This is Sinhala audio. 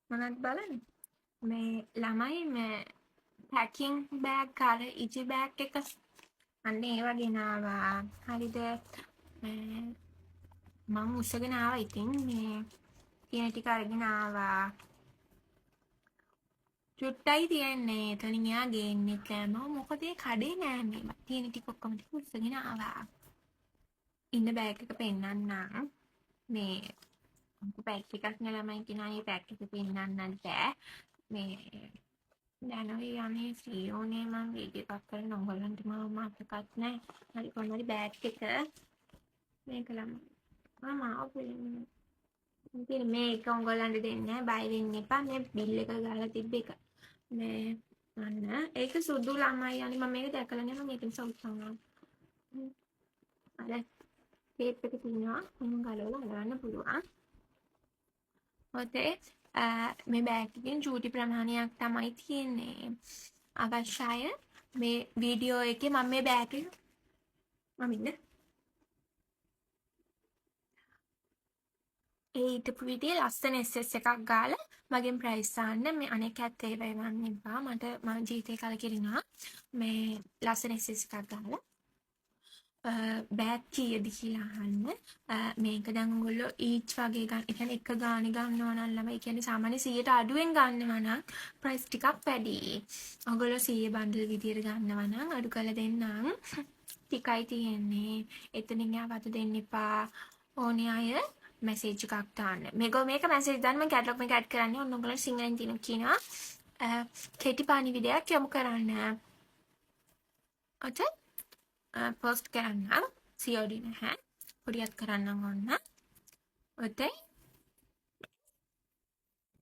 මොනවද බලන්නේ? මේ ළමයි මේ පැකින් බෑග් අර ඉජි බෑග් එක අන්න ඒව ගෙනාවා. හරිද? මේ මං උස්සගෙන ආවා ඉතින් මේ තියෙන ටික අරගෙන ආවා. චුට්ටයි තියෙන්නේ. එතනින් එයා ගේන්නෙත් නෑ. මම මොකද ඒ කඩේ නෑ මේ. තියෙන ටික ඔක්කොම ටික උස්සගෙන ආවා. ඉන්න බෑග් එක පෙන්නන්නම්. මේ පැක් එකක් නේ ළමයි කෙනා මේ පැක් එක පෙන්නන්නත් බෑ. මේ දැනුයි යන්නේ සීෝනේ මම වීඩියෝ එකක් කරන ඔයගොල්ලන්ට මම මතකත් නැහැ. හරි කොහොමද බෑග් එක මේක ළමයි. මාව ඉතින් මේක ඔයගොල්ලන්ට දෙන්නේ බය වෙන්න එපා. මේ බිල් එක ගාලා තිබ්බ එක. මේ අන්න ඒක සුදු ළමයි යන්නේ මම මේක දැකලා නෑ මම ඒක නිසා උත්සාහ අර ටේප් එක තියෙනවා මම ගලවලා හදන්න පුළුවන්. ඔතේ මේ බෑග් එකෙන් චූටි ප්‍රමාණයක් තමයි තියෙන්නේ. අවශ්‍යය මේ වීඩියෝ එකේ මම මේ බෑග් එක මම ඉන්න ඒ හිටපු විදිහේ ලස්සන SS එකක් ගාලා මගෙන් ප්‍රයිස් දාන්න මේ අනෙක් ඇත්තේ වේවන්න එපා මට මම ජීවිතේ කලකිරිනවා මේ ලස්සන SS එකක් ගාලා බෑග් කීයද කියලා අහන්න මේක දැන් ඔයගොල්ලෝ ඊච් වගේ ගන්න. ඒ කියන්නේ එක ගානේ ගන්නවා නම් ළමයි. ඒ කියන්නේ සාමාන්‍ය 100ට අඩුවෙන් ගන්නවා නම් ප්‍රයිස් ටිකක් වැඩි. ඔයගොල්ලෝ 100 බන්ඩල් විදියට ගන්නවා නම් අඩු කරලා දෙන්නම්. ටිකයි තියෙන්නේ. එතනින් යාවට දෙන්න එපා. ඕනේ අය මැසේජ් එකක් දාන්න. මේක මැසේජ් දාන්න මම කැටලොග් එක ඇඩ් කරන්නේ. ඔන්න ඔයගොල්ලෝ සිංහලෙන් කියනවා. කෙටි පණිවිඩයක් යොමු කරන්න. ඔතේ පෝස්ට් කරන්න COD නැහැ. පොඩියක් කරන්න ඕන. ඔතේ